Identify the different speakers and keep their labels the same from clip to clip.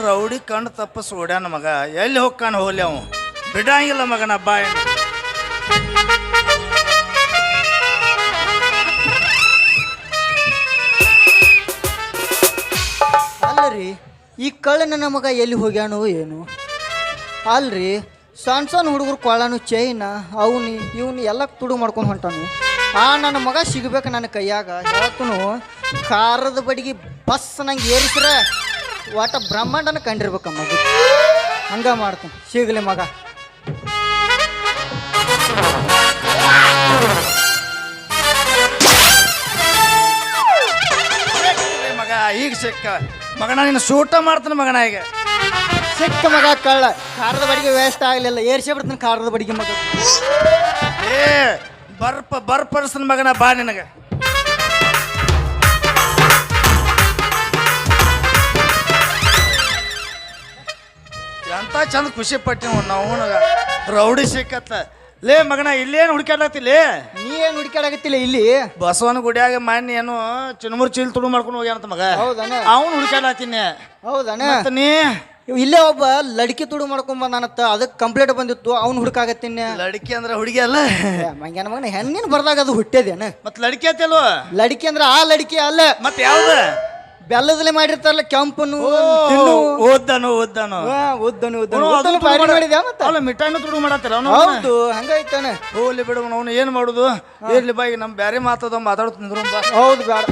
Speaker 1: Rowdy ಕಣ್ಣು ತಪ್ಪಸ್ ಓಡ್ಯಾನ ಮಗ. ಎಲ್ಲಿ ಹೋಗ್ಕಾನ ಹೋಗ್ಲಿ ಅವ ಬಿಡಂಗಿಲ್ಲ ಮಗನ ಬಾಯ.
Speaker 2: ಅಲ್ಲರಿ ಈ ಕಳ್ಳ ನನ್ನ ಮಗ ಎಲ್ಲಿ ಹೋಗ್ಯಾನೋ ಏನು. ಅಲ್ರಿ ಸಣ್ಣ ಸಣ್ಣ ಹುಡುಗರು ಕೊಳ್ಳಾನು ಚೈನ ಅವನಿ ಇವನು ಎಲ್ಲ ತುಡು ಮಾಡ್ಕೊಂಡು ಹೊಂಟಾನು. ನನ್ನ ಮಗ ಸಿಗ್ಬೇಕು ನನ್ನ ಕೈಯಾಗ. ಹೇಳ್ತನು ಖಾರದ ಬಡಿಗೆ ಬಸ್ ನಂಗೆ ಏರಿಸ್ರೆ ಒಟ್ಟ ಬ್ರಹ್ಮಾಂಡನ ಕಂಡಿರ್ಬೇಕ ಮಗ. ಹಂಗ ಮಾಡ್ತಾನೆ ಸಿಗಲಿ ಮಗ.
Speaker 1: ಮಗ ಈಗ ಸಿಕ್ಕ ಮಗನ ನೀನು ಸೂಟ ಮಾಡ್ತಾನೆ ಮಗನ. ಈಗ
Speaker 2: ಸಿಕ್ಕ ಮಗ ಕಳ್ಳ. ಖಾರದ ಬಡಿಗೆ ವ್ಯವಸ್ಥೆ ಆಗಲಿಲ್ಲ, ಏರ್ಸೇ ಬಿಡ್ತಾನೆ ಖಾರದ ಬಡಿಗೆ ಮಗ.
Speaker 1: ಏ ಬರ್ಪರ್ಸನ್ ಮಗನ ಬಾ ನಿನಗೆ. ಎಂತ ಚಂದ ಖುಷಿ ಪಟ್ಟಿನ ನಾವು ರೌಡಿ ಸಿಕ್ಕತ್ತ. ಲೇ ಮಗನ ಇಲ್ಲೇನು ಹುಡುಕಾಡತ್ತಿಲ್ಲ.
Speaker 2: ನೀ ಏನು ಹುಡುಕಾಡಕತ್ತಿಲ್ಲ ಇಲ್ಲಿ.
Speaker 1: ಬಸವನ ಗುಡಿಯಾಗ ಮಾನ್ಯ ಏನು ಚಿನ್ಮೂರ್ ಚೀಲ್ ತುಡು ಮಾಡ್ಕೊಂಡು ಹೋಗ್ಯಾನಂತ ಮಗ.
Speaker 2: ಹೌದಾನೆ
Speaker 1: ಅವನು ಹುಡುಕಾಡತ್ತೀನಿ.
Speaker 2: ಹೌದಾನೆ
Speaker 1: ನೀ
Speaker 2: ಇಲ್ಲೇ ಒಬ್ಬ ಲಡ್ಕಿ ತುಡು ಮಾಡ್ಕೊಂಡ್ ಬಂದಾನತ್ತ. ಅದಕ್ಕೆ ಕಂಪ್ಲೇಂಟ್ ಬಂದಿತ್ತು. ಅವ್ನು ಹುಡುಕಾಗತ್ತೀನಿ.
Speaker 1: ಲಡ್ಕಿ ಅಂದ್ರೆ ಹುಡುಗಿ ಅಲ್ಲ
Speaker 2: ಮಂಗ್ಯಾನ ಮಗನ ಹೆಣ್ಣಿನ ಬರ್ದಾಗ ಅದು ಹುಟ್ಟೇದೇನ.
Speaker 1: ಮತ್ ಲಡ್ಕಿ ಆತಲ್ವ.
Speaker 2: ಲಡ್ಕಿ ಅಂದ್ರೆ ಆ ಲಡ್ಕಿ ಅಲ್ಲ.
Speaker 1: ಮತ್ತೆ ಯಾವ್ದ
Speaker 2: ಬೆಲ್ಲದಲ್ಲೇ ಮಾಡಿರ್ತಾರಲ್ಲ ಕೆಂಪನು
Speaker 1: ಓದ್ದಾನು ಮಿಠಾಯಿನೂ ತುಡು ಮಾಡತ್ತಾರ.
Speaker 2: ಹೌದು ಹಂಗಾಯ್ತಾನೆ.
Speaker 1: ಹೋಗ್ಲಿ ಬಿಡು ಅವನು ಏನ್ ಮಾಡುದು. ಇರ್ಲಿ ಬಾಯಿ ನಮ್ ಬ್ಯಾರೆ ಮಾತಾಡ ಮಾತಾಡ್ತಿದ್ರು.
Speaker 2: ಹೌದು ಬೇಡ.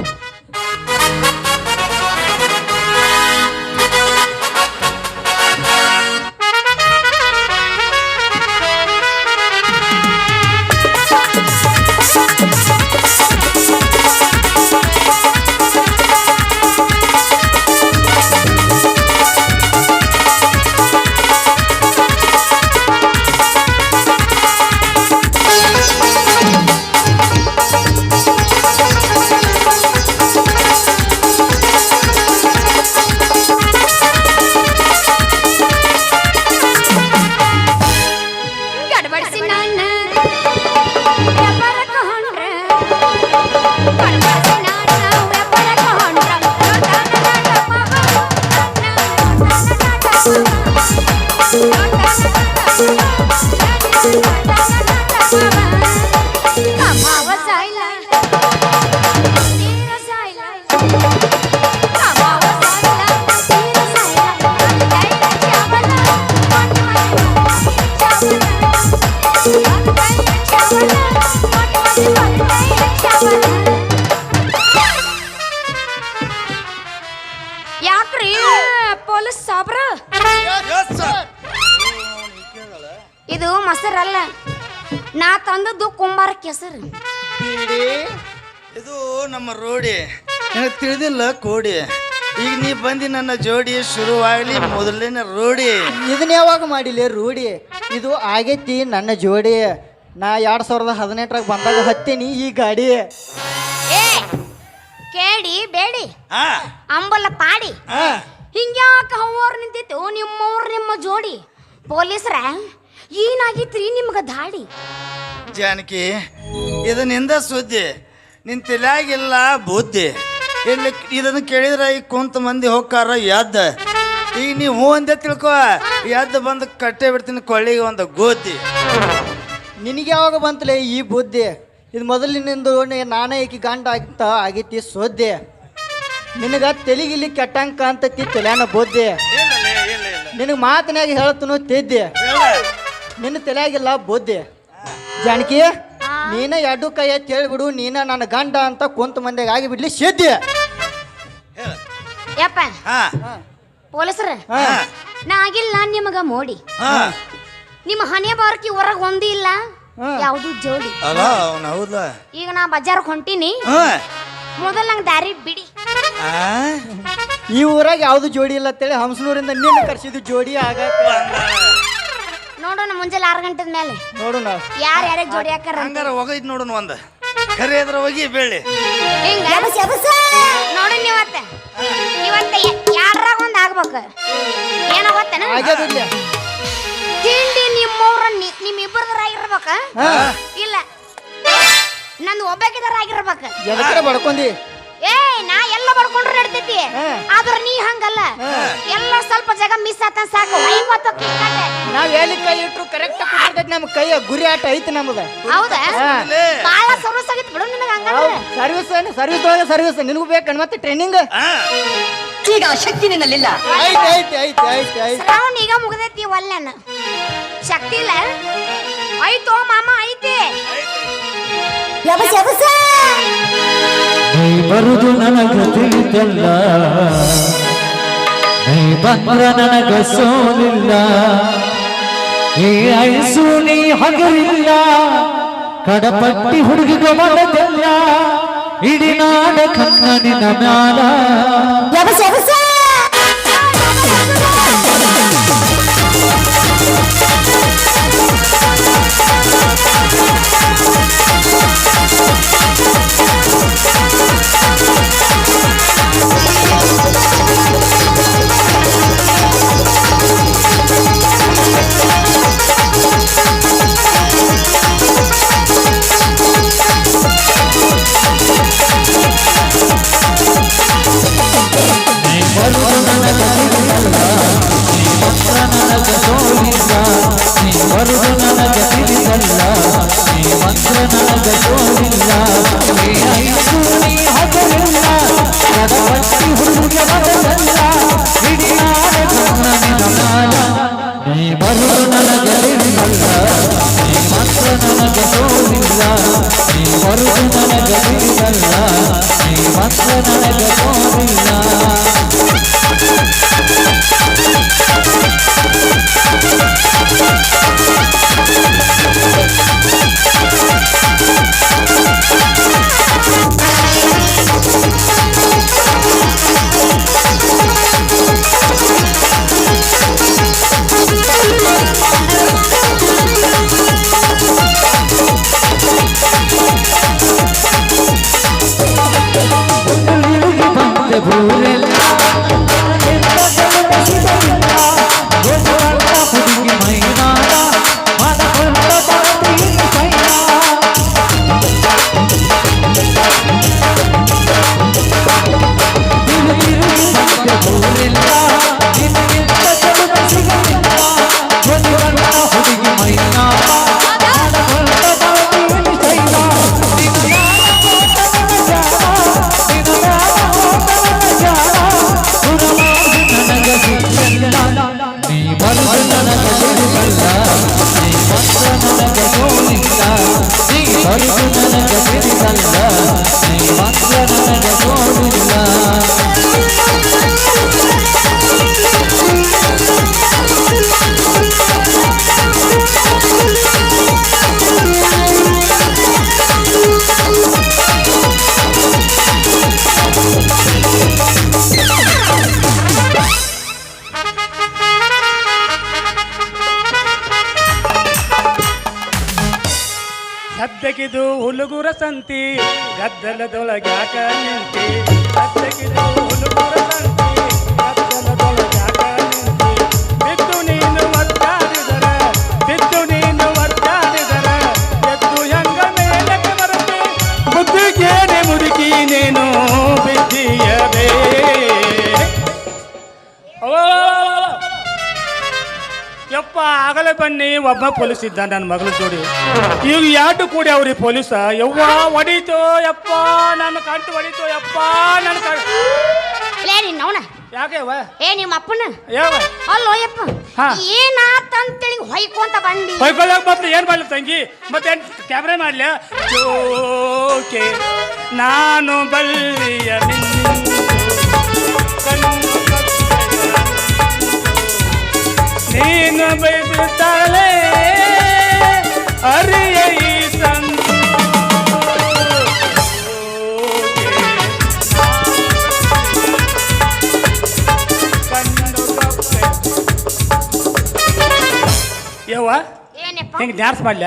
Speaker 3: ಯಾಕ್ರಿ ಪೊಲೀಸ್ ಸಾಬ್ರ, ಇದು ಮೊಸರಲ್ಲ, ನಾ ತಂದದ್ದು ಕುಂಬಾರ ಕೆಸರು.
Speaker 1: ಇದು ನಮ್ಮ ರೋಡಿ, ನನಗೆ ತಿಳಿದಿಲ್ಲ ಕೋಡಿ. ಈಗ ನೀ ಬಂದಿ ನನ್ನ ಜೋಡಿ ಶುರುವಾಗಲಿ ಮೊದಲನೇ ರೋಡಿ.
Speaker 2: ಇದನ್ನ ಯಾವಾಗ ಮಾಡಿಲ್ಲ ರೂಢಿ. ಇದು ಆಗೈತಿ ನನ್ನ ಜೋಡಿ. ನಾ 2018 ಬಂದಾಗ ಹತ್ತೀನಿ ಈ ಗಾಡಿ.
Speaker 3: ಏ ಕೇಳಿ ಬೇಡಿ ಅಂಬಲ ಪಾಡಿ ಹಿಂಗ್ಯಾಕ ಹವ್ವಾರ ನಿಂತಿತ್ತು ನಿಮ್ಮ ಜೋಡಿ. ಪೊಲೀಸರ ಏನಾಗಿತ್ರಿ ನಿಮ್ಗ ದಾಡಿ?
Speaker 1: ಜಾನಕಿ ಇದನ್ನಿಂದ ಸುದ್ದಿ, ನಿನ್ ತಲೆಯಾಗಿಲ್ಲ ಬುದ್ಧಿ. ಇಲ್ಲಿ ಇದನ್ನು ಕೇಳಿದ್ರೆ ಈಗ ಕುಂತ ಮಂದಿ ಹೋಗ್ಕಾರ ಎದ್ದ. ಈಗ ನೀವು ಹೂ ಅಂದೆ ತಿಳ್ಕೊ, ಎದ್ದು ಬಂದು ಕಟ್ಟೆ ಬಿಡ್ತೀನಿ ಕೊಳ್ಳಿಗೆ ಒಂದು ಗೋತಿ.
Speaker 2: ನಿನಗೆ ಯಾವಾಗ ಬಂತಲೇ ಈ ಬುದ್ಧಿ? ಇದು ಮೊದಲಿನಿಂದ ನಾನೇ ಈಕಿ ಗಂಡ ಆಗೈತಿ ಸೋದ್ದೆ. ನಿನಗ ತೆಲಿಗಿಲ್ಲಿ ಕೆಟ್ಟಂಕ ಅಂತತಿ ತಲೆಯಾನ ಬುದ್ಧಿ. ನಿನಗೆ ಮಾತನಾಗಿ ಹೇಳ್ತನು ತಿದ್ದೆ, ನಿನ್ನ ತಲೆಯಾಗಿಲ್ಲ ಬುದ್ಧಿ. ಜಾನಕಿ ನೀನ ಎರಡು ಕೈ ಎತ್ತಿ ಹೇಳ್ಬಿಡು, ನೀನ ನನ್ನ ಗಂಡ ಅಂತ ಕುಂತ ಮಂದಿಗೆ ಆಗಿ ಬಿಡ್ಲಿ ಸಿದ್ದೆ.
Speaker 3: ಯಪ್ಪ ಪೊಲೀಸರ ನಾ ಆಗಿಲ್ಲ ನಿಮಗ ಮೋಡಿ. ನಿಮ್ಮ ಹಣೆ ಬಾರಕಿ ಹೊರಗೆ ಒಂದಿ ಇಲ್ಲ ಯಾವುದು ಜೋಡಿ. ಈಗ ನಾ ಬಜಾರ್ಗೆ ಹೊಂಟೀನಿ, ಮೊದಲು ನಂಗೆ ದಾರಿ ಬಿಡಿ.
Speaker 2: ಈ ಊರಾಗ ಯಾವ್ದು ಜೋಡಿ ಇಲ್ಲ ಅಂತೇಳಿ ಹಂಸನೂರಿಂದ ನೀನು ಕರ್ಸಿದ್ದು ಜೋಡಿ ಆಗ
Speaker 3: ನೋಡೋಣ. ಮುಂಜಾನೆ 6 ಗಂಟೆ ಮೇಲೆ
Speaker 2: ನೋಡೋಣ
Speaker 3: ಯಾರ್ಯಾರ ಜೋಡಿ ಹಾಕಾರ.
Speaker 1: ಹಂಗಾರ ಹೋಗೈತ್ ನೋಡೋಣ. ಒಂದ ಕರೆ ಅದ್ರ ಹೋಗಿ ಬೇಳಿ
Speaker 3: ನೋಡಿ. ಇವತ್ತ ಯಾರಾಗ ಒಂದ್ ಆಗ್ಬೇಕು ಏನೋ ಗೊತ್ತೇನ? ತಿಂಡಿ ನಿಮ್ಮವ್ರ ನಿಮ್ಮಿಬ್ಬರದಾರ ಆಗಿರ್ಬೇಕ, ಇಲ್ಲ ನಂದು ಒಬ್ಬಾಕಿದಾರ ಆಗಿರ್ಬೇಕ.
Speaker 2: ಬಡ್ಕೊಂಡಿ
Speaker 3: ಏ ನಾ ಎಲ್ಲ ಬಡ್ಕೊಂಡ್ರೆ ನಡ್ತೈತಿ, ಆದ್ರ ನೀ ಹಂಗಲ್ಲ. ಎಲ್ಲ ಸ್ವಲ್ಪ ಜಾಗ ಮಿಸ್ ಆತ ಸಾಕು ಐವತ್ತು ಕಿಕ್ಕಟ್ಟೆ
Speaker 2: ನಾವ್ ಎಲ್ಲಿ ಕೈ ಇಟ್ರು ಕರೆಕ್ಟ್ ಕುಟ್ಟಿರ್ತೈತಿ ನಮ್ ಕೈ ಗುರಿ ಆಟ ಐತಿ ನಮ್ದ
Speaker 3: ಹೌದಾ ಬಾಳ ಸರ್ವಿಸ್ ಆಗಿತ್ತು ಬಿಡು ನಿನಗೆ ಹಂಗಂದ್ರೆ
Speaker 2: ಸರ್ವಿಸ್ ನಿನಗೂ ಬೇಕಣ್ಣ ಮತ್ತೆ ಟ್ರೈನಿಂಗ್
Speaker 4: ಈಗ ಶಕ್ತಿ ನಿನ್ನಲ್ಲಿಲ್ಲ.
Speaker 2: ಐತಿ
Speaker 3: ಶ್ರಾವಣ ಈಗ ಮುಗ್ದೈತಿ ಒಲ್ಲೆನ ಶಕ್ತಿ ಇಲ್ಲ ಐತೋ ಮಾಮ ಐತಿ
Speaker 5: ನೀ ಬರುದು ನನಗ ತಿಳಿತಲ್ಲ, ನೀ ಬಂದ್ರ ನನಗ ಸೋಲಿಲ್ಲ, ಈ ಐಸು ನೀ ಹಗರಿಲ್ಲ, ಕಡಪಟ್ಟಿ ಹುಡುಗಿಗ ಮಾಡದಲ್ಲ, ಇಡೀ ನಾಡ ಕಣ್ಣ ನಿನ್ನ ಮ್ಯಾಲ.
Speaker 6: ಸದ್ದಗಿದು ಹುಡುಗುರ ಸಂತಿ ಗದ್ದಲದೊಳಗ್ಯಾಕ ನಿಂತಿ, ಸದ್ದಗಿದು ಹುಡುಗುರ ಸಂತಿ ಗದ್ದಲದೊಳಗ್ಯಾಕ ನಿಂತಿ, ಬಿದ್ದು ನೀನು ಒದ್ದಾಡಿದರ ಬಿದ್ದು ನೀನು ಒದ್ದಾಡಿದರ ಎದ್ದು ಹೆಂಗ ಮೇಲಕ್ಕೆ ಬರತಿ, ಬುದ್ಧಿಗೇನೆ ಮುದುಕಿ ನೀನು ಬಿದ್ದಿಯಬೇ. ಯಪ್ಪ ಆಗಲೇ ಬನ್ನಿ ಒಬ್ಬ ಪೊಲೀಸ್ ಇದ್ದ ನನ್ನ ಮಗಳ ಜೋಡಿ, ಈಗ ಯಾಟು ಕೂಡಿ ಅವ್ರಿ ಪೊಲೀಸ ಯವ್ವ ಹೊಡೀತು ಯಪ್ಪ ನನ್ನ ಕಂಟು ಹೊಡೀತು ಯಪ್ಪ ನನ್ನ
Speaker 3: ನವನ
Speaker 6: ಯಾಕೆ ಯವ್ವ
Speaker 3: ಏ ನಿಮ್ಮ ಅಪ್ಪನ
Speaker 6: ಯಾವ
Speaker 3: ಅಲ್ಲೋ ಯಪ್ಪ
Speaker 6: ಹಾ.
Speaker 3: ಏನಾತಂತೇಳಿ ಹೊಯ್ಕೊಂತ ಬಂದಿ
Speaker 6: ಹೊಯ್ಕೊಳ್ಳೋಕೆ ಮತ್ತೆ ಏನ್ ಮಾಡ್ಲಿ ತಂಗಿ, ಮತ್ತೆ ಕ್ಯಾಮ್ರಾ ಮಾಡ್ಲ ಜೋಕೆ ನಾನು ಬಲ್ಲಿಯ ನೀನು ಬೈದುತ್ತಾಳೆ ಅರಿಯ ಈ ಸಂತು ಯವ್ವ
Speaker 3: ಏನಪ್ಪ
Speaker 6: ಹಿಂಗೆ ಡ್ಯಾನ್ಸ್ ಮಾಡ್ಲ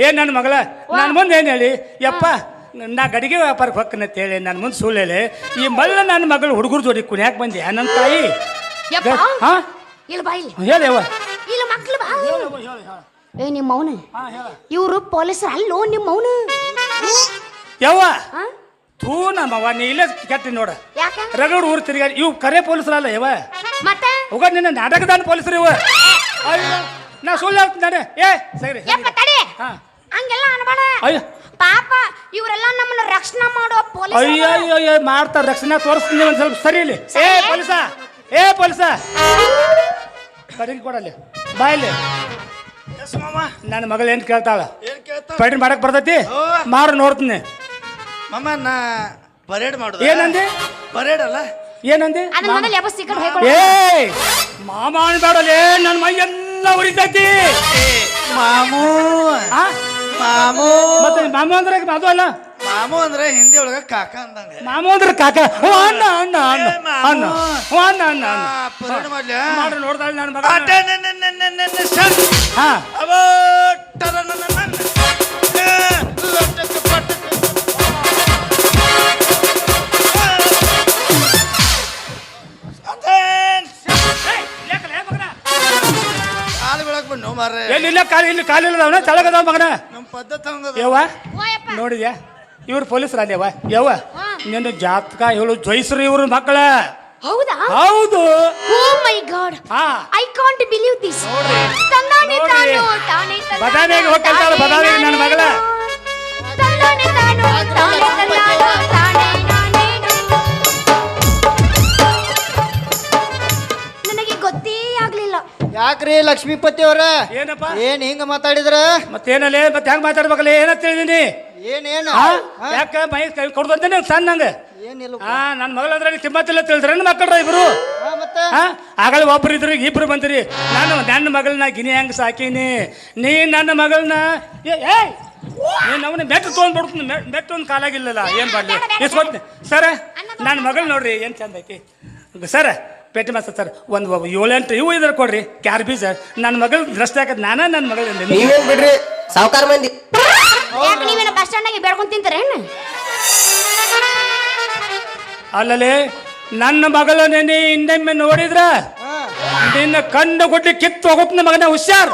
Speaker 6: ಏನ್ ನನ್ನ ಮಗಳ ನನ್ನ ಮುಂದೆ ಏನು ಹೇಳಿ ಯಪ್ಪ ನಾ ಗಡಿಗೆ ವ್ಯಾಪಾರಕ್ಕೆ ಹೊಕ್ಕನಂತ ಹೇಳಿ ನನ್ನ ಮುಂದೆ ಸುಳ್ಳು ಹೇಳಿ ಈ ಮಲ್ಲ ನನ್ನ ಮಗಳು ಹುಡುಗರು ಜೋಡಿ ಕುಣ್ಯಾಕ ಬಂದೆ ನನ್ನ ತಾಯಿ
Speaker 3: ಯಪ್ಪ
Speaker 6: ಹಾ
Speaker 3: ಇಲ್ಲ ಬಾ ಇಲ್ಲಿ
Speaker 6: ಹೇಳವ್ವ
Speaker 3: ಇಲ್ಲ ಮಕ್ಳು ಬಾ ಏ ನಿಮ್ಮ ಮೌನ ಇವರು ಪೊಲೀಸರು ಅಲ್ಲೋ ನಿಮ್ಮ ಮೌನ
Speaker 6: ಯವ್ವ ಥೂ ನಮ್ಮವ್ವ ನೀ ಇಲ್ಲೇ ಕೆಟ್ಟಿ ನೋಡ
Speaker 3: ಯಾಕ
Speaker 6: ರಗಡ್ ಊರು ತಿರುಗಾಡಿ ಇವು ಕರೆ ಪೊಲೀಸರಲ್ಲ ಯವ್ವ
Speaker 3: ಮತ್ತೆ
Speaker 6: ಹೋಗ ನಿನ್ನ ನಾಟಕದಾನ ಪೊಲೀಸರು ಇವ ಅಯ್ಯೋ ನಾ ಸುಳ್ಳು ಹೇಳ್ತೀನಿ ಸರಿ
Speaker 3: ಯಪ್ಪ ತಡಿ
Speaker 6: ಹಾ
Speaker 3: ಹಂಗೆಲ್ಲ ಅನ್ಬೇಡ
Speaker 6: ಅಯ್ಯೋ
Speaker 3: ಪಾಪ ಇವರೆಲ್ಲ ನಮ್ಮನ್ನ ರಕ್ಷಣೆ ಮಾಡೋ ಪೊಲೀಸ್
Speaker 6: ಅಯ್ಯೋ ಅಯ್ಯೋ ಅಯ್ಯೋ ಮಾಡ್ತಾರ ರಕ್ಷಣೆ ತೋರಿಸ್ತೀನಿ ಒಂದ್ ಸ್ವಲ್ಪ ಸರಿ ಇಲ್ಲಿ ಪೊಲೀಸ ಕಡಿಗೆ ಕೊಡಲ್ಲಿ ಬಾಯಲ್ಲಿ ನನ್ನ ಮಗಳು ಏನ್ ಕೇಳ್ತಾಳ ಪೈಡ್ ಮಾಡಕ್ ಬರ್ತೈತಿ ಮಾರು ನೋಡ್ತೀನಿ
Speaker 1: ಮಾಮ ನಾ ಪರೇಡ್ ಮಾಡುದು
Speaker 6: ಏನಂದಿ
Speaker 1: ಪರೇಡ್ ಅಲ್ಲ
Speaker 6: ಏನಂದಿ
Speaker 3: ಅದನ್ನ ಮೊದಲು ಎಬ್ಬ ಸಿಕ್ಕಡ್ ಹೋಯ್ಕೊಳ್ಳ
Speaker 6: ಏ ಮಾಮ ಅನ್ಬೇಡಲೇ ನನ್ನ ಮೈ ಎಲ್ಲ ಉರಿತೈತಿ
Speaker 1: ಮಾಮೂ
Speaker 6: ಆ?
Speaker 1: ಮಾಮೂ
Speaker 6: ಮತ್ತೆ ಮಾಮ ಅಂದ್ರೆ ಅದು ಅಲ್ಲ
Speaker 1: ಮಾಮು ಅಂದ್ರೆ ಹಿಂದಿ ಒಳಗ ಕಾಕ ಅಂದಂಗ
Speaker 6: ಮಾಮ ಅಂದ್ರೆ ಕಾಕ ಹ್ಞೂ ಅಣ್ಣ ಅಣ್ಣ ಅಣ್ಣ ಅಣ್ಣ ಹ್ಞೂ ಅಣ್ಣ ಅಣ್ಣ
Speaker 1: ಪರೇಡ್ ಮಾಡ್ಲಿ
Speaker 6: ಮಾಡ್ರಿ ನೋಡ್ದಾಳ ನನ್ನ ಮಗ ಹಾ
Speaker 1: ಕಾಲು ಬೆಳಕ್ ಬಂದು ಮಾರ್ರೆ
Speaker 6: ಎಲ್ಲಿಲ್ಲ ಕಾಲಿಲ್ಲದವನ ತೆಳಗದವ ಮಗನ
Speaker 1: ನಮ್ಮ ಪದ್ಧತಿ ಹಂಗದ
Speaker 6: ಯವ್ವ
Speaker 3: ಓಯಪ್ಪ
Speaker 6: ನೋಡಿದ್ಯಾ ಇವ್ರು ಪೊಲೀಸರು ಅಲ್ಲೇವ ಯವ್ವ ನಿನ್ನ ಜಾತಕ ಹೇಳು ಜೋಯಿಸ್ರು ಇವ್ರ ಮಕ್ಕಳ
Speaker 3: ಹೌದಾ
Speaker 6: ಹೌದು
Speaker 3: ಓ ಮೈ ಗಾಡ್
Speaker 6: ಹಾ
Speaker 3: ಐ ಕಾಂಟ್ ಬಿಲೀವ್ ದಿಸ್ ತಂದಾನೆ ತಾನು
Speaker 6: ಬದಾಮಿಗೆ ಹೋಗ್ತಾಳ ಬದಾಮಿಗೆ ನನ್ನ ಮಗಳ
Speaker 3: ತಂದಾನೆ ತಾನು ತಾನೆ ನನಗೆ ಗೊತ್ತೇ ಆಗ್ಲಿಲ್ಲ
Speaker 2: ಯಾಕ್ರಿ ಲಕ್ಷ್ಮೀಪತಿ ಅವ್ರ
Speaker 6: ಏನಪ್ಪ
Speaker 2: ಏನ್ ಹಿಂಗ ಮಾತಾಡಿದ್ರ
Speaker 6: ಮತ್ತೇನಲ್ಲೇ ಮತ್ತೆ ಹೆಂಗ್ ಮಾತಾಡ್ಬೇಕಲ್ಲ ಏನಂತ ಹೇಳಿದೀನಿ
Speaker 2: ಏನೇನು
Speaker 6: ಯಾಕ ಮೈ ಕೈ ಕೊಡ್ದಂತೇನೆ ಸಣ್ಣಂಗ
Speaker 2: ಏನಿಲ್ಲ
Speaker 6: ಹಾ ನನ್ನ ಮಗಳ ಅದ್ರಾಗ ಕಿಮ್ಮತ್ತಿಲ್ಲ ತಿಳಿದ್ರ ಮಕ್ಕಳ್ರ ಇಬ್ರು
Speaker 2: ಮತ್ತೆ
Speaker 6: ಹಾ ಆಗಲೇ ಒಬ್ರು ಇದ್ರು ಇಬ್ರು ಬಂದಿರಿ ನನ್ನ ಮಗಳನ್ನ ಗಿನಿ ಹೆಂಗ್ ಸಾಕೀನಿ ನೀ ನನ್ನ ಮಗಳನ್ನ ನೀನು ಅವನ ಮೆಟ್ಟು ತೊಗೊಂಡ್ಬಿಡ್ತೀನಿ ಮೆಟ್ಟು ಒಂದು ಕಾಲಾಗಿಲ್ಲಲ್ಲ ಏನ್ ಮಾಡ್ಲಿ ಇಸ್ಕೊಡ್ತೀನಿ ಸರ ನನ್ನ ಮಗಳು ನೋಡ್ರಿ ಏನ್ ಚಂದ ಐತಿ ಸರ್ ಪೇಟೆ ಮಾಸ್ಟರ್ ಸರ್ ಒಂದು 7-8 ಇವು ಇದ್ರ ಕೊಡ್ರಿ ಕ್ಯಾರ್ ಬೀಜ ನನ್ನ ಮಗಳು ದೃಷ್ಟಿ ಹಾಕದ್ ನಾನ ನನ್ನ ಮಗಳು
Speaker 7: ನೀವೇನ್ ಬಿಡ್ರಿ ಸಾವುಕಾರ ಮಂದಿ
Speaker 3: ಯಾಕೆ ನೀವೇನ ಬಸ್ ಸ್ಟ್ಯಾಂಡ್ನಾಗೆ ಬೇಡ್ಕೊಂಡ್ ತಿಂತಾರೇನು
Speaker 6: ಅಲ್ಲಲೇ ನನ್ನ ಮಗಳ ನೆನೆ ಇನ್ನೊಮ್ಮೆ ನೋಡಿದ್ರ ನಿನ್ನ ಕಂಡು ಗುಡ್ಲಿ ಕಿತ್ತು ಹೋಗುತ್ತೆ ಮಗನ ಹುಷಾರ್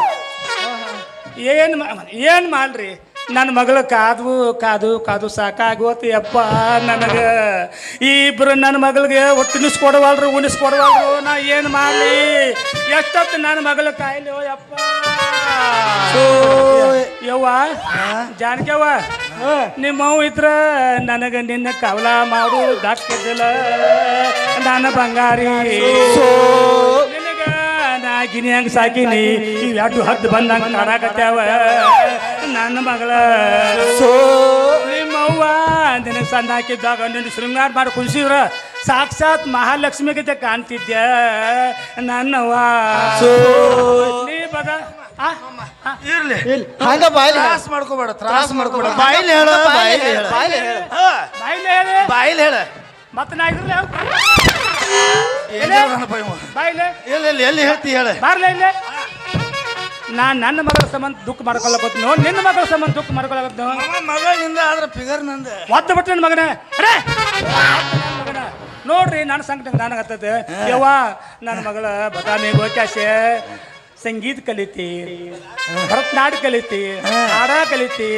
Speaker 6: ಏನ್ ಮಾಡ್ರಿ ನನ್ನ ಮಗಳ ಕಾದು ಕಾದು ಕಾದು ಸಾಕಾಗೋತಿ ಅಪ್ಪ ನನಗ ಇಬ್ರು ನನ್ನ ಮಗಳಿಗೆ ಒಟ್ಟಿನಿಸ್ಕೊಡವಲ್ರು ಉಣಿಸ್ಕೊಡವಲ್ರು ನಾ ಏನ್ ಮಾಡ್ಲಿ ಎಷ್ಟೊತ್ತು ನನ್ನ ಮಗಳ ಕಾಯಿಲೆ ಯಪ್ಪ ಯವ್ವ ಜಾನಕವ್ವ ನಿಮ್ಮವ್ ಇದ್ರ ನನಗ ನಿನ್ನ ಕವಲ ಮಾಡು ದಾಕ್ತಿದ್ದಿಲ್ಲ ನನ್ನ ಬಂಗಾರಿ ನಿನಗ ನಾ ಗಿನಿ ಹಂಗ ಸಾಕಿನಿ ಇವೆರಡು ಹದ್ದು ಬಂದಂಗ ಕಾಡಾಕತ್ಯಾವ ನನ್ನ ಮಗಳ ನಿಮ್ಮವ್ವ ನಿನ್ನ ಸಣ್ಣ ಹಾಕಿದ್ದಾಗ ನಿನ್ನ ಶೃಂಗಾರ ಮಾಡಿ ಕುಣಿಸಿದ್ರ ಸಾಕ್ಷಾತ್ ಮಹಾಲಕ್ಷ್ಮಿ ಗತೆ ಕಾಣ್ತಿದ್ಯ ನನ್ನವ್ವ ನೀ ಬಗ
Speaker 1: ಇರ್ಲಿ
Speaker 2: ಹಂಗ ಬಾಯ್ಲಿ
Speaker 1: ತ್ರಾಸ ಮಾಡ್ಕೋಬೇಡ ತ್ರಾಸ ಮಾಡ್ಕೋಬೇಡ ಬಾಯಿಲ್ ಹೇಳ ಬಾಯಿಲ್ ಹೇಳ
Speaker 2: ಬಾಯ್ಲಿ ಹೇಳ
Speaker 6: ಬಾಯಿಲೆ ಹೇಳಿ
Speaker 1: ಬಾಯಿಲ್ ಹೇಳ
Speaker 6: ಮತ್ತೆ ನಾ ಇದ್ರಲ್ಲ ಬಾಯಿಲೆ
Speaker 1: ಎಲ್ಲಿ ಹೇಳ್ತಿ ಹೇಳ
Speaker 6: ಬಾರ್ಲೆ ಇಲ್ಲೇ ನನ್ನ ಮಗಳ ಸಂಬಂಧ ದುಃಖ ಮಾಡ್ಕೊಳಕತ್ತೀನೋ ನಿನ್ನ ಮಗಳ ಸಂಬಂಧ ದುಃಖ ಮಾಡ್ಕೊಳಕತ್ತೀನೋ
Speaker 1: ಮಗಳಿಂದ ಆದ್ರ ಫಿಗರ್ ನಂದ
Speaker 6: ಒದ್ದು ಬಿಟ್ಟು ನನ್ನ ಮಗನ ಮಗನ ನೋಡ್ರಿ ನನ್ನ ಸಂಕಟ ನನಗತ್ತದ ಯವ್ವ ನನ್ನ ಮಗಳ ಬದಾಮಿ ಗೋಕಾಶೆ ಸಂಗೀತ ಕಲಿತಿ ಭರತನಾಟ್ಯ ಕಲಿತಿ ಹಾಡ ಕಲಿತಿ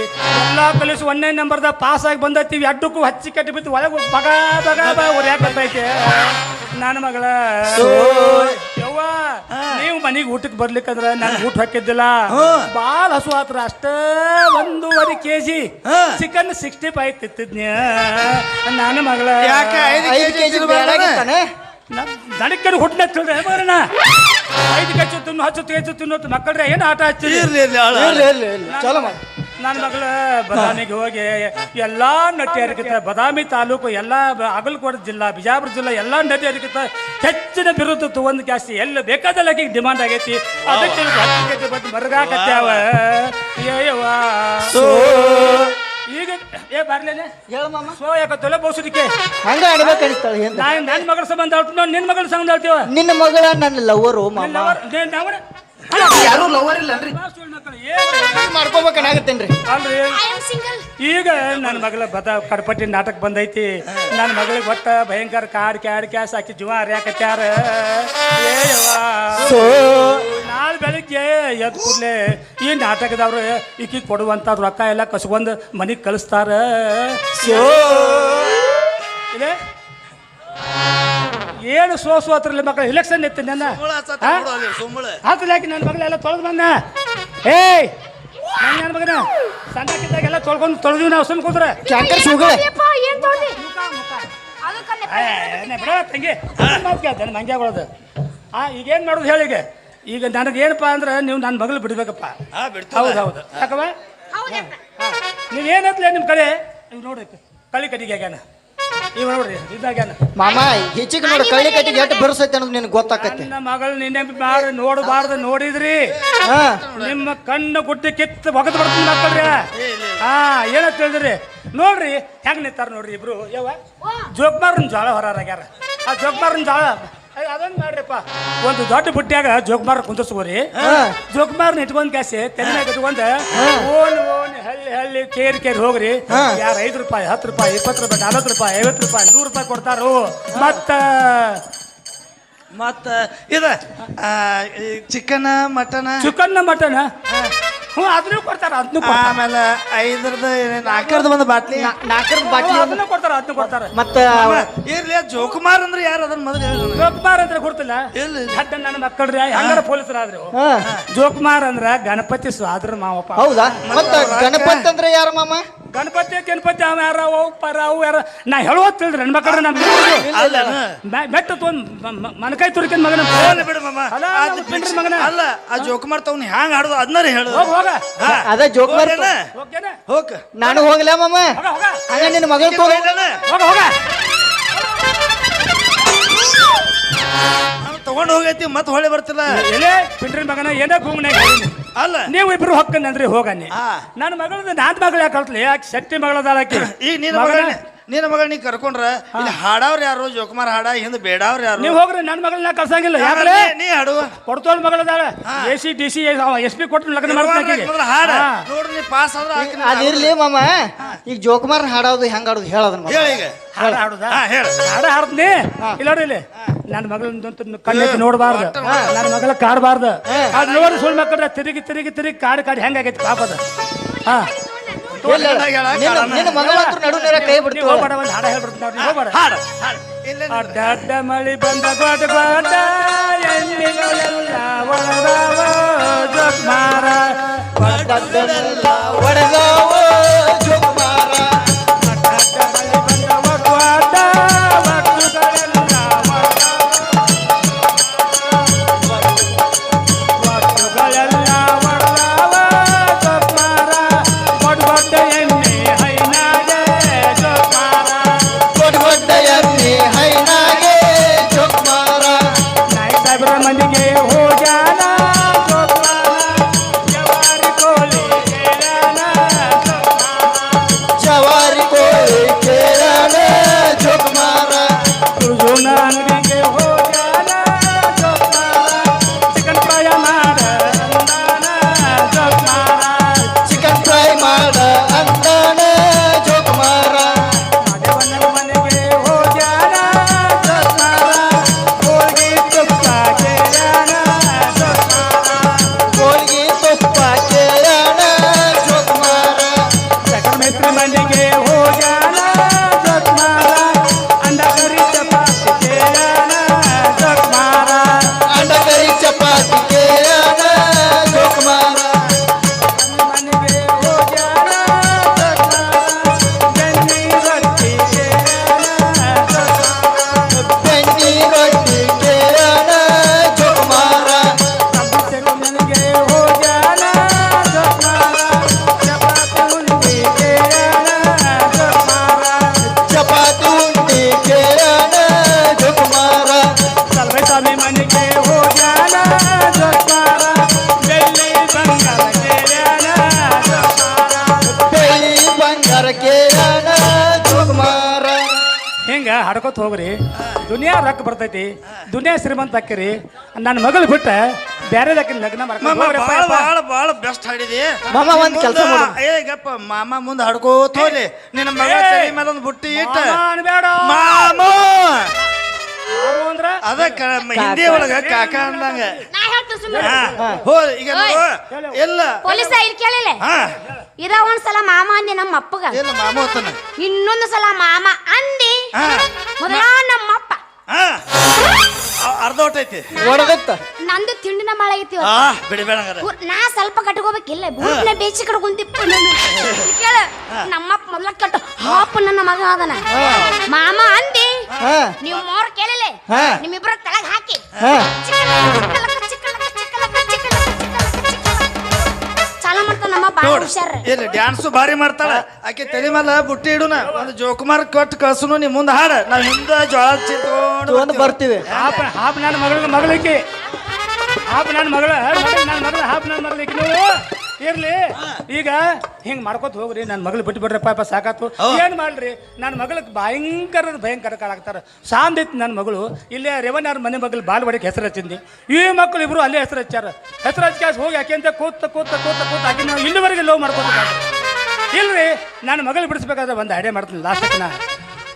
Speaker 6: ಎಲ್ಲ ಕಲಿಸಿ 1ನೇ ನಂಬರ್ದಾಗ ಪಾಸ್ ಆಗಿ ಬಂದೈತಿ ಅಡ್ಡಕ್ಕೂ ಹಚ್ಚಿ ಕಟ್ಟಿ ಬಿತ್ತು ಒಳಗೆ ಬಗ ಬಗ ಉರಿಯಾಕತ್ತೈತೆ ನನ್ನ ಮಗಳ ಯವ್ವ ನೀವು ಮನೆಗೆ ಊಟಕ್ಕೆ ಬರ್ಲಿಕ್ಕಂದ್ರ ನನ್ಗೆ ಊಟ ಹಾಕಿದ್ದಿಲ್ಲ ಬಾಳ ಹಸು ಆತ್ರ ಅಷ್ಟ 1.5 kg ಚಿಕನ್ 65 ತಿತ್ತಿದ್ನ್ಯ ನನ್ನ ಮಗಳ
Speaker 1: ಯಾಕೆ 5 kg
Speaker 2: ಬೇಡಾಗಿತ್ತಾನೆ
Speaker 6: ನನಗೆ ಹುಟ್ಟಿನ ತಿಳಿದ್ರೆ ಬರೋಣ 5 ಕೆಚ್ಚು ತಿನ್ನು 10 ಕೆಚ್ಚು ತಿನ್ನೋದು ಮಕ್ಕಳ್ರೆ ಏನು ಆಟ ಹಚ್ಚಿರಿ
Speaker 1: ಇರ್ಲಿ
Speaker 2: ಚಲೋ ಮಾಡಿ
Speaker 6: ನನ್ನ ಮಗಳ ಬದಾಮಿಗೆ ಹೋಗಿ ಎಲ್ಲಾ ನಟಿ ಹರಿಕತ್ತ ಬದಾಮಿ ತಾಲೂಕು ಎಲ್ಲ ಅಗಲಕೋಟೆ ಜಿಲ್ಲಾ ಬಿಜಾಪುರ ಜಿಲ್ಲಾ ಎಲ್ಲಾ ನಟಿ ಹರಿಕತ್ತ ಹೆಚ್ಚಿನ ಬಿರುದು ಒಂದು ಜಾಸ್ತಿ ಎಲ್ಲ ಬೇಕಾದಲ್ಲ ಡಿಮಾಂಡ್ ಆಗೈತಿ ಅದಕ್ಕೆ ಬಂದು ಮರಗಾಕತ್ಯಾವ ಏಯವ್ವ ಈಗ ಬರ್ಲೇನೆ
Speaker 2: ಹೇಳ ಮಾಮ
Speaker 6: ಸೋ ಯಾಕತ್ತಲ್ಲ ಬೋಸಡಿಕೆ
Speaker 2: ಹಂಗ ಅನ್ಬೇಕು ಅನಿಸ್ತಾಳೆ ಏನ್
Speaker 6: ನನ್ನ ಮಗಳ ಸಂಬಂಧ ಹೇಳ್ತೀವಿ ನಿನ್ನ ಮಗಳ ಸಂಬಂಧ ಹೇಳ್ತೀವ
Speaker 2: ನಿನ್ನ ಮಗಳ ನನ್ನ ಲವರು ಮಾಮ
Speaker 7: ಯಾರು ಲವರ್ ಇಲ್ಲನ್ರಿ
Speaker 2: ಮಾಡ್ಕೋಬೇಕನ್ನಾಗತ್ತೇನ್ರಿ
Speaker 6: ಅಲ್ರಿ
Speaker 3: ಐ ಆಮ್ ಸಿಂಗಲ್
Speaker 6: ಈಗ ನನ್ನ ಮಗಳ ಕಡಪಟ್ಟಿ ನಾಟಕ ಬಂದೈತಿ ನನ್ನ ಮಗಳಿಗೆ ಒಟ್ಟ ಭಯಂಕರ ಕಾಡ್ ಕ್ಯಾಸ್ ಹಾಕಿ ಜೀವ ಹರಿಯಾಕತ್ಯಾರ ನಾಳೆ ಬೆಳಿಗ್ಗೆ ಎದ್ ಕೂಡ್ಲೆ ಈ ನಾಟಕದವ್ರು ಈಕಿ ಕೊಡುವಂತ ರೊಕ್ಕ ಎಲ್ಲ ಕಸ್ಕೊಂಡ್ ಮನಿಗ್ ಕಳಿಸ್ತಾರ ಏನು ಸೋಸು ಹತ್ರಲ್ಲ ಮಕ್ಕಳು ಇಲೆಕ್ಷನ್ ಇತ್ತು ನನ್ನ ಹಾಕಿ ನನ್ನ ಮಗಳೆಲ್ಲ ತೊಳೆದು ಬಂದ ಏಯ್ ನನ್ನ ಮಗನ ಸಣ್ಣಕ್ಕಿದ್ದಾಗೆಲ್ಲ ತೊಳೆದಿವಿ ನಾವು ಸುಮ್ಮನೆ ಕೂತ್ರೆ
Speaker 2: ಕ್ಯಾಂಕರ್ ಸುಗಳ
Speaker 3: ಏನ್ ತೊಳ್ದಿ?
Speaker 6: ಬಿಡ ತಂಗಿ ಮಾತು ಕೇಳ್ತೇನೆ ನಂಗೆ ಆಗೋದು ಈಗೇನು ಮಾಡೋದು ಹೇಳಿ ಈಗ ನನಗೇನಪ್ಪ ಅಂದ್ರೆ ನೀವು ನನ್ನ ಮಗಳು ಬಿಡ್ಬೇಕಪ್ಪ ಹೌದು ಹೌದು ಯಾಕವ ನೀವೇನತ್ಲೆ ನಿಮ್ಮ ಕಡೆ ನೀವು ನೋಡ್ರಿ ಕಳಿ ಕಟ್ಟಿಗೆ ಆಗ್ಯಾನ ಇವ್ ನೋಡ್ರಿ ಇದ್ದಾಗ್ಯಾನ
Speaker 2: ಮಾಮ ಹೆಚ್ಚಿಗೆ ನೋಡಿ ಕಳ್ಳಿ ಕಟ್ಟಿಗೆ ಎಷ್ಟು ಬೆರೆಸೈತೆ ಅನ್ನೋದು ನಿನಗೆ ಗೊತ್ತಾಕತ್ತೆ.
Speaker 6: ನನ್ನ ಮಗಳು ನಿನ್ನೆ ಮಾಡಿ ನೋಡಬಾರ್ದು ನೋಡಿದ್ರಿ
Speaker 2: ಹಾ
Speaker 6: ನಿಮ್ಮ ಕಣ್ಣು ಗುಡ್ಡಿ ಕಿತ್ತು ಒಗದು ಬರ್ತೀನಿ ಮಕ್ಕಳ್ರಿ ಏನಂತ ಹೇಳಿದ್ರಿ ನೋಡ್ರಿ ಹೆಂಗ್ ನಿಂತಾರ ನೋಡ್ರಿ ಇಬ್ರು ಯಾವ ಜೋಗ್ಮಾರನ್ ಜಾಳ ಹೊರಾಗ್ಯಾರ ಆ ಜೋಗ್ಮಾರನ್ ಜಾಳ ಅದೊಂದು ಮಾಡ್ರಿಪ್ಪ ಒಂದು ದೊಡ್ಡ ಬುಟ್ಟಿಯಾಗ ಜೋಗ್ಮಾರ ಕುಂದಿಸ್ಕೋರಿ ಜೋಗ್ಮಾರನ ಇಟ್ಕೊಂಡ್ ಕ್ಯಾಸೆ ತೆಲಿನಾಗ ಇಟ್ಕೊಂಡ ಓಣಿ ಹಳ್ಳಿ ಹಳ್ಳಿ ಕೇರಿ ಹೋಗ್ರಿ ಯಾರು 5 ರೂಪಾಯಿ 10 ರೂಪಾಯಿ 20 ರೂಪಾಯಿ 40 ರೂಪಾಯಿ 50 ರೂಪಾಯಿ 100 ರೂಪಾಯಿ ಕೊಡ್ತಾರೋ
Speaker 1: ಮತ್ತ ಇದ ಚಿಕನ್ ಮಟನ್
Speaker 6: ಹ್ಞೂ ಅದನ್ನೂ ಕೊಡ್ತಾರ
Speaker 1: ಆಮೇಲೆ 5ರದ 4ರದ ಒಂದು ಬಾಟ್ಲಿ
Speaker 2: 4ರದ ಬಾಟ್ಲಿ
Speaker 6: ಅದನ್ನು ಕೊಡ್ತಾರ
Speaker 2: ಮತ್ತ
Speaker 1: ಇರ್ಲಿ ಜೋಕುಮಾರ್ ಅಂದ್ರೆ ಯಾರು ಅದನ್ನ ಮೊದಲು ಹೇಳಿ
Speaker 6: ಜೋಕುಮಾರ್ ಅಂದ್ರೆ ಕೊಡ್ತಿಲ್ಲ ಹಡ್ಡ ನನ್ನ ಮಕ್ಕಳ್ರಿ ಹಂಗಾರ ಪೊಲೀಸರಾದ್ರು ಜೋಕುಮಾರ್ ಅಂದ್ರ ಗಣಪತಿ ಸ್ವಾದ್ರ ಮಾವಪ್ಪ
Speaker 2: ಹೌದಾ ಮತ್ತ ಗಣಪತಿ ಅಂದ್ರೆ ಯಾರು ಮಾಮ?
Speaker 6: ಗಣಪತಿ ಅವ ಯಾರ ಅವು ಯಾರ ನಾ ಹೇಳುವ ತಿಳಿದ್ರಿ ನನ್ನ ಮಕ್ಕಳ್ರಿ ನಮ್ ಬೆಟ್ಟ ತೊಗೊಂಡ್ ಮನಕಾಯಿ ತುರ್ಕಿನ ಮಗನ
Speaker 1: ಬಿಡು ಮಾಮ
Speaker 6: ಮಗನ
Speaker 1: ಅಲ್ಲ ಆ ಜೋಕುಮಾರ್ ತವ್ನ ಹ್ಯಾಂಗ ಹಾಡುದು ಅದನ್ನ ಹೇಳು
Speaker 6: ಹೋಗ
Speaker 2: ಅದ ಜೋಕುಮಾರ್
Speaker 1: ಹೋಗ
Speaker 2: ನಾನು ಹೋಗಲ್ಲ ಮಾಮ ಹಂಗ ನಿನ್ನ ಮಗಳು
Speaker 6: ಹೋಗ
Speaker 1: ತಗೊಂಡ್ ಹೋಗೈತಿ ಮತ್ ಹೊಳೆ ಬರ್ತಿಲ್ಲ
Speaker 6: ಎಲೆ ಪಿಂಡ್ರಿ ಮಗನ ಏನೇ ಭೂಮಿನಾಗ
Speaker 1: ಅಲ್ಲ
Speaker 6: ನೀವು ಇಬ್ರು ಹೊಕ್ಕಂದ್ರಿ ಹೋಗನ್ನಿ ನನ್ನ ಮಗಳದ ನಾನ್ ಮಗಳು ಯಾಕೆ ಕಳ್ತಲಿ ಯಾಕೆ ಶಕ್ತಿ ಮಗಳದಾಳಕಿ
Speaker 1: ಈಗ ನಿನ್ನ ಮಗಳ ನೀ ಕರ್ಕೊಂಡ್ರ ಇಲ್ಲಿ ಹಾಡವ್ರ ಯಾರು ಜೋಕುಮಾರ್ ಹಾಡ ಹಿಂದೆ ಬೇಡವ್ರ ಯಾರು
Speaker 6: ನೀವು ಹೋಗ್ರಿ ನನ್ನ ಮಗಳನ್ನ ಕಳ್ಸಂಗಿಲ್ಲ ಯಾಕಂದ್ರೆ
Speaker 1: ನೀ ಹಾಡುವ
Speaker 6: ಕೊಡ್ತೋಳ್ ಮಗಳದಾಳ AC DC SP ಕೊಟ್ಟು ಲಗ್ನ ಮಾಡ್ತೀನಿ
Speaker 1: ಹಾಡ ನೋಡ್ರಿ ನೀ ಪಾಸ್ ಆದ್ರ
Speaker 2: ಅದಿರ್ಲಿ ಮಾಮ ಈಗ ಜೋಕುಮಾರ್ ಹಾಡೋದು ಹೆಂಗ್ ಆಡೋದು ಹೇಳೋದನ್ನ
Speaker 1: ಹೇಳಿ ಈಗ
Speaker 6: ಹಾಡ ಹಾಡುದಾ
Speaker 1: ಹೇಳ
Speaker 6: ಹಾಡ ಹಾಡ್ತೀನಿ ಇಲ್ಲ ನೋಡ್ರಿ ಇಲ್ಲಿ ನನ್ನ ಮಗಳನ್ನ ಕಣ್ಣೆತ್ತಿ ನೋಡಬಾರ್ದು ನನ್ನ ಮಗಳ ಕಾಡಬಾರ್ದು ಅದು ನೋಡಿ ಸುಳ್ಳು ಮಕ್ಕಳ್ರೆ ತಿರುಗಿ ಕಾಡಿ ಹೆಂಗಾಗೈತಿ ಪಾಪದ ಹಾ
Speaker 2: ನಿನ್ನ ಮಗಳ ಹತ್ರ ನಡು ನೇರ ಕೈ ಬಿಡ್ತು
Speaker 6: ಹೋಗ್ಬೇಡ ಒಂದು ಹಾಡ ಹೇಳ್ಬಿಡ್ತೀನಿ ಹೋಗ್ಬೇಡ ಅಡ್ಡ ಮಳಿ ಬಂದ ಗೊಡ್ಡ ಎಣ್ಣಿಗಳೆಲ್ಲ ಒಳದಾವ ಜೋಕುಮಾರ
Speaker 2: ಒಡೆದಾವ ಜೋಕುಮಾರ
Speaker 6: ಅಡ್ಡ ಮಳಿ ಬಂದ ಗೊಡ್ಡ ವಸ್ತುಗಳೆಲ್ಲ ವಸ್ತುಗಳೆಲ್ಲ ಒಳದಾವ ಜೋಕುಮಾರ ಗೊಡ್ಡ ಎಣ್ಣೆ ಹೈನಾಗೆ ಜೋಕುಮಾರ
Speaker 2: ದೊಡ್ಡ ಎಣ್ಣೆ ಹೈನಾಗೆ ಜೋಕುಮಾರ
Speaker 6: ನಾಯಿ ಸಾಹೇಬ್ರ ಮನೆಗೆ ಹೋಗ್ಯಾನ ಜೋಕುಮಾರ ಜವಾರಿ ಕೋಳಿ ಕೇಳ್ಯಾನ
Speaker 2: ಜವಾರಿ ಕೋಳಿ ಕೇಳಾನ ಜೋಕುಮಾರ
Speaker 6: ತುಳುನ ಅಂಗಡಿಗೆ ಹೋಗ್ಯಾನ ಜೋಕುಮಾರ ಚಿಕನ್ ಫ್ರೈ ಮಾಡ ಅಂದಾನ ಜೋಕುಮಾರ
Speaker 2: ಚಿಕನ್ ಫ್ರೈ ಮಾಡ ಅಂತಾನ ಜೋಕುಮಾರ
Speaker 6: ಮಾದೇವನ ಮನೆಗೆ ಹೋಗ್ಯಾನ ಜೋಕುಮಾರ ಹೋಗಿ ತುಪ್ಪ ಕೇಳ್ಯಾನ ಜೋಕುಮಾರ
Speaker 2: ಕೋಳಿಗೆ ತುಪ್ಪ ಕೇಳಾನ ಜೋಕುಮಾರ
Speaker 6: ಸಕಲ ಮೈತ್ರಿ ಮನೆಗೆ ಹೋಗ್ಯಾನ ಜೋಕುಮಾರ ಅಂಡ ಕರಿ ಚಪಾತಿ ಕೇಳ್ಯಾನ ಜೋಕುಮಾರ
Speaker 2: ಅಂಡಕರಿ ಚಪಾತಿ ಕೇಳಾನ ಜೋಕುಮಾರ
Speaker 6: ಮನೆಗೆ ಹೋಗ್ಯಾನ ಜೋಕುಮಾರ ಬೆಣ್ಣೆ ರೊಟ್ಟಿ ಕೇಳ್ಯಾನ ಜೋಕುಮಾರ
Speaker 2: ಬೆಣ್ಣಿ ರೊಟ್ಟಿ ಕೇಳಾನ ಜೋಕುಮಾರ
Speaker 6: ಕಬ್ಬು ಮನೆಗೆ ಹೋಗ್ಯಾನ ಜೋಕುಮಾರ ಚಪಾತಿ ಉಂಡಿ ಕೇಳ್ಯಾನ ಜೋಕುಮಾರ
Speaker 2: ಚಪಾತಿ ಉಂಡಿ ಕೇಳಾನ ಜೋಕುಮಾರ
Speaker 6: ಸಲ್ವೈ ಸ್ವಾಮಿ ಮನೆಗೆ ಹೋಗ್ಯಾನ ಜೋಕುಮಾರ ಬೆಳ್ಳಿ ಬಂಗಾರ ಕೇಳ್ಯಾನ ಜೋಕುಮಾರ
Speaker 2: ಬೆಳ್ಳಿ ಬಂಗಾರ ಕೇಳಾನ ಜೋಕುಮಾರ
Speaker 6: ಹಿಂಗ ಹಾಡ್ಕೊತ ಹೋಗ್ರಿ ದುನಿಯಾ ರೊಕ್ಕ ಬರ್ತೈತಿ ದುನಿಯಾ ಶ್ರೀಮಂತ ಹಾಕಿರಿ ನನ್ನ ಮಗಳು ಬಿಟ್ಟ ಬ್ಯಾರೆದಕ್ಕೆ ಲಗ್ನ
Speaker 1: ಮಾಮ
Speaker 6: ಮಾಡ್ಕೊಂಡು
Speaker 1: ಬಾಳ ಬೆಸ್ಟ್ ಹಾಡಿದಿ
Speaker 2: ಮಾಮ ಒಂದ್ ಕೆಲ್ಸ ಮಾಡು.
Speaker 1: ಗಪ್ಪ ಮಾಮ ಮುಂದೆ ಹಡ್ಕೋತ ಹೋಗ್ಲಿ ನಿನ್ನ ಮಗಳ ತಲೆ ಮೇಲೆ ಒಂದು ಬುಟ್ಟಿ ಇಟ್ಟ
Speaker 6: ಬೇಡ
Speaker 1: ಮಾಮು
Speaker 6: ಅಂದ್ರ
Speaker 1: ಅದಕ್ಕ ಹಿಂದಿ ಒಳಗ ಕಾಕ ಅಂದಂಗ
Speaker 3: ನಾ ಹೇಳ್ತೀನಿ ಸುಮ್ಮನೆ
Speaker 1: ಹೋ ಈಗ ಎಲ್ಲ
Speaker 3: ಪೊಲೀಸ ಇಲ್ಲಿ ಕೇಳಿಲ್ಲ
Speaker 1: ಹಾ
Speaker 3: ಇದ ಒಂದ್ಸಲ ಮಾಮ ಅಂದಿ ನಮ್ಮ ಅಪ್ಪಗ
Speaker 1: ಇಲ್ಲ ಮಾಮು ಅತ್ತನ
Speaker 3: ಇನ್ನೊಂದು ಸಲ ಮಾಮ ಅಂದಿ
Speaker 1: ಹಾ
Speaker 3: ಮೊದಲ ನಮ್ಮಪ್ಪ
Speaker 1: ಹಾ ಅರ್ಧ ಹೊಟ್ಟೈತಿ
Speaker 2: ಒಡಗತ್ತ
Speaker 3: ನಂದು ತಿಂಡಿನ ಮಾಳ ಐತಿ
Speaker 1: ಆ ಬಿಡಬೇಡ ಹಂಗಾರ.
Speaker 3: ನಾ ಸ್ವಲ್ಪ ಕಟ್ಕೋಬೇಕಿಲ್ಲ ಬೂಟ್ನ ಬೇಚಿ ಕಡೆ ಕುಂತಿಪ್ಪ ಕೇಳ ನಮ್ಮಪ್ಪ ಮೊದ್ಲ ಕಟ್ಟು ಹಾಪ ನನ್ನ ಮಗ ಅದನ ಮಾಮ ಅಂದಿ
Speaker 2: ಹಾ
Speaker 3: ನೀವು ಮೋರ್ ಕೇಳಲೆ
Speaker 2: ಹಾ.
Speaker 3: ನಿಮ್ಮಿಬ್ರ ತಳಗ್ ಹಾಕಿ
Speaker 2: ಹಾ
Speaker 3: ಚಾಲ ಮಾಡ್ತಾನ ನಮ್ಮ ಬಾಳ
Speaker 1: ನೋಡ್
Speaker 3: ಹುಷಾರ
Speaker 1: ಇಲ್ಲ ಡ್ಯಾನ್ಸು ಭಾರಿ ಮಾಡ್ತಾಳ ಆಕೆ ತಲೆ ಮೇಲೆ ಬುಟ್ಟಿ ಇಡುನ ಒಂದು ಜೋಕುಮಾರ್ ಕೊಟ್ಟು ಕಳ್ಸುನು ನೀ ಮುಂದೆ ಹಾಡ ನಾವ್ ಹಿಂದ ಜೋಳ ಚಿತ್ಕೊಂಡು
Speaker 2: ತಗೊಂಡು ಬರ್ತೀವಿ
Speaker 6: ಹಾಪ್ ನನ್ನ ಮಗಳಿಗೆ ಹಾಪ್ ನನ್ನ ಮಗಳ ಹಾಪ್ ನನ್ನ ಮಗಳಿಗೆ ನೀವು ಇರ್ಲಿ ಈಗ ಹಿಂಗ್ ಮಾಡ್ಕೊತ ಹೋಗ್ರಿ ನನ್ನ ಮಗಳು ಬಿಟ್ಟು ಬಿಡ್ರಿ ಪಾಪ ಸಾಕಾತು ಏನ್ ಮಾಡ್ರಿ ನನ್ನ ಮಗಳಿಗೆ ಭಯಂಕರ ಕಾಳಾಗ್ತಾರ ಸಾಂದೈತಿ ನನ್ನ ಮಗಳು ಇಲ್ಲೇ ರೇವಣ್ಣವ್ರ ಮನೆ ಮಗಳು ಬಾಲ್ವಾಡಿಗೆ ಹೆಸರು ಹಚ್ಚಿಂದಿ ಈ ಮಕ್ಕಳು ಇಬ್ರು ಅಲ್ಲೇ ಹೆಸರು ಹಚ್ಚಾರ ಹೆಸರು ಹಚ್ಚಾಸ್ ಹೋಗಿ ಯಾಕೆ ಅಂತ ಕೂತ ಆಕೆ ನಾವು ಇಲ್ಲಿವರೆಗೆ ಲವ್ ಮಾಡ್ಕೊತ ಇಲ್ರಿ ನನ್ನ ಮಗಳು ಬಿಡಿಸ್ಬೇಕಾದ್ರೆ ಒಂದು ಐಡಿಯಾ ಮಾಡ್ತೀನಿ ಲಾಸ್ಟಕ್ಕೆ ನಾ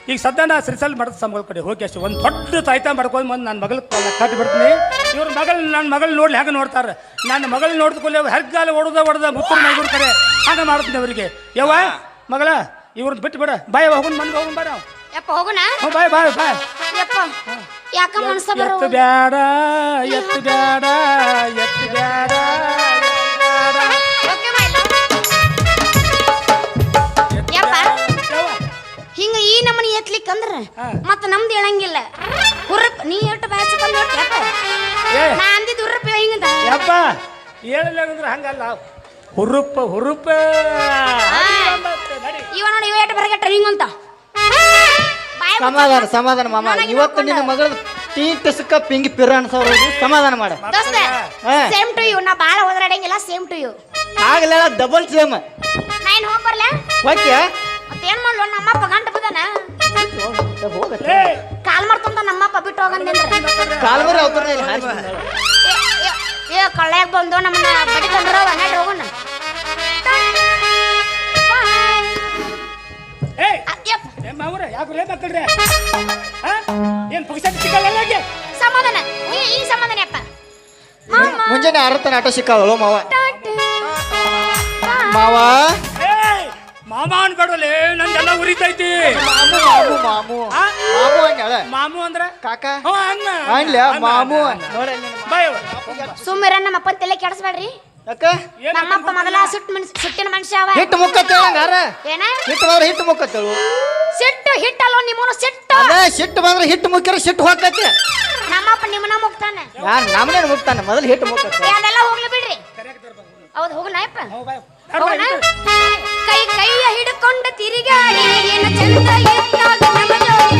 Speaker 6: ಈಗ ಸದ್ಯ ನಾ ಶ್ರೀಸಲ್ ಮಾಡೋದು ಸಂಬಳ ಕಡೆ ಹೋಗಿ ಅಷ್ಟು ಒಂದು ದೊಡ್ಡ ತಾಯ್ತಾ ಮಾಡ್ಕೊಂಡು ಬಂದು ನನ್ನ ಮಗಳು ಕಟ್ಟಿ ಬಿಡ್ತೀನಿ ಇವ್ರ ನನ್ನ ಮಗಳು ನೋಡ್ಲಿ ಹೆಂಗೆ ನೋಡ್ತಾರೆ ನನ್ನ ಮಗಳು ನೋಡಿದ್ಕೊಳ್ಳಿ ಹೆರ್ಗಾಲ ಹೊಡೆದ ಮುತ್ತೂರು ಮೈಗೂರು ಕಡೆ ಹಂಗೆ ಮಾಡ್ತೀನಿ ಅವರಿಗೆ ಯವ್ವ ಮಗಳ ಇವ್ರನ್ನ ಬಿಟ್ಟು ಬಿಡ ಬಾಯ್ ಹೋಗೋಣ ಮನೆಗೆ ಹೋಗೋಣ ಬಾ ನಾವು
Speaker 3: ಯಪ್ಪ ಹೋಗುಣ
Speaker 6: ಬಾಯ್
Speaker 3: ಯಪ್ಪ ಯಾಕ ಮನಸ್ಸ ಬರೋ
Speaker 6: ಎತ್ತು ಬ್ಯಾಡ
Speaker 3: ಯಪ್ಪ ಹಿಂಗ ಈ ನಮ್ಮನಿ ಎತ್ಲಿಕ್ಕಂದ್ರ ಮತ್ತ ನಮ್ದು ಹೇಳಂಗಿಲ್ಲ ಹುರ್ರಪ್ಪ ನೀ ಎಷ್ಟು ಬ್ಯಾಚ್ ಬಂದ್ ನೋಡ್ತಪ್ಪ ನಾ ಅಂದಿದ್ದು ಹುರ್ರಪ್ಪ ಹಿಂಗಂತ
Speaker 6: ಯಪ್ಪ ಹೇಳಿಲ್ಲ ಅಂದ್ರೆ ಹಂಗಲ್ಲ ಹುರುಪ
Speaker 3: ಇವ ನೋಡಿ ಇವ ಎಷ್ಟು ಬರಗಟ್ಟ ಹಿಂಗಂತ
Speaker 2: ಸಮಾಧಾನ ಮಾಮ ಇವತ್ತು ನಿನ್ನ ಮಗಳ ಟೀ ಟಸಕ ಪಿಂಗಿ ಪಿರ ಅನ್ಸೋರು ಸಮಾಧಾನ ಮಾಡ
Speaker 3: ದೋಸ್ತ ಸೇಮ್ ಟು ಯು ನಾ ಬಾಳ ಹೋದ್ರಾಡಂಗಿಲ್ಲ ಸೇಮ್ ಟು ಯು
Speaker 2: ಆಗಲ್ಲ ಡಬಲ್ ಸೇಮ್
Speaker 3: ನಾ ಏನ್ ಹೋಗ್ ಬರ್ಲ
Speaker 2: ಓಕೆ
Speaker 3: ಮತ್ತೇನ್ ಮಾಡ್ಲು ನಮ್ಮಪ್ಪ ಗಂಟ ಬದನ ಕಾಲ್ ಮಾಡ್ಕೊಂತ ನಮ್ಮಪ್ಪ ಬಿಟ್ಟು ಹೋಗಂದ್ರೆ
Speaker 2: ಕಾಲ್ವರಿ ಅವತರ
Speaker 3: ಏ ಕಳ್ಳ್ಯಾಗ ಬಂದು ನಮ್ಮನ್ನ ಬಡಿಕೊಂಡ್ರ ನಡ್ರಿ ಹೋಗೋಣ
Speaker 6: ಯಾಕೆ ಮಕ್ಕಳ್ರೆ ಏನ್ ಪುಸ್ತಕ ಸಿಗಲ್ಲ
Speaker 3: ಸಮಾಧಾನ ಈ ಸಮಾಧಾನ ಅಪ್ಪ
Speaker 2: ಮುಂಜಾನೆ ಆರತನ ಆಟ ಸಿಕ್ಕಾವಳು ಮಾವ ಮಾವ
Speaker 6: ಮಾಮ ಅನ್ಕೊಡಲೆ ನಂದೆಲ್ಲ ಉರಿತೈತಿ ಮಾಮು ಅಂದ್ರ
Speaker 2: ಕಾಕ
Speaker 6: ಹಂಗ
Speaker 2: ಮಾಮು
Speaker 3: ಸುಮ್ಮಿರ ನಮ್ಮ ಅಪ್ಪನ ತಲೆ ಕೆಡಿಸ್ಬೇಡ್ರಿ
Speaker 2: ಯಾಕ
Speaker 3: ನಮ್ಮಪ್ಪ ಮೊದಲ ಸುಟ್ಟಿನ ಮನುಷ್ಯ ಅವ
Speaker 2: ಹಿಟ್ಟು ಮುಕ್ಕತ್ತೇಳಂಗಾರ
Speaker 3: ಏನ
Speaker 2: ಹಿಟ್ಟು ಬಂದ್ರೆ ಹಿಟ್ಟು ಮುಕ್ಕತ್ತೇಳು
Speaker 3: ಸಿಟ್ಟು ಹಿಟ್ಟಲ್ಲೋ ನಿಮ್ಮನು ಸಿಟ್ಟು
Speaker 2: ಅದೇ ಸಿಟ್ಟು ಬಂದ್ರೆ ಹಿಟ್ಟು ಮುಕ್ಕಿರ ಸಿಟ್ಟು ಹೋಗತ್ತೆ
Speaker 3: ನಮ್ಮಪ್ಪ ನಿಮ್ಮನ್ನ ಮುಗ್ತಾನೆ
Speaker 2: ಯಾರು ನಮ್ಮನೇನು ಮುಕ್ತಾನೆ ಮೊದಲು ಹಿಟ್ಟು ಮುಕ್ಕತ್ತೆ
Speaker 3: ಅದೆಲ್ಲ ಹೋಗ್ಲಿ ಬಿಡ್ರಿ ಹೌದು ಹೋಗೋಣ ಅಪ್ಪ ಹೋಗೋಣ ಕೈಯ ಹಿಡ್ಕೊಂಡ ತಿರುಗಾಡಿ ಏನು ಚಂದ ಇದ್ದಾಗ ನಮ್ಮ ಜೋಡಿ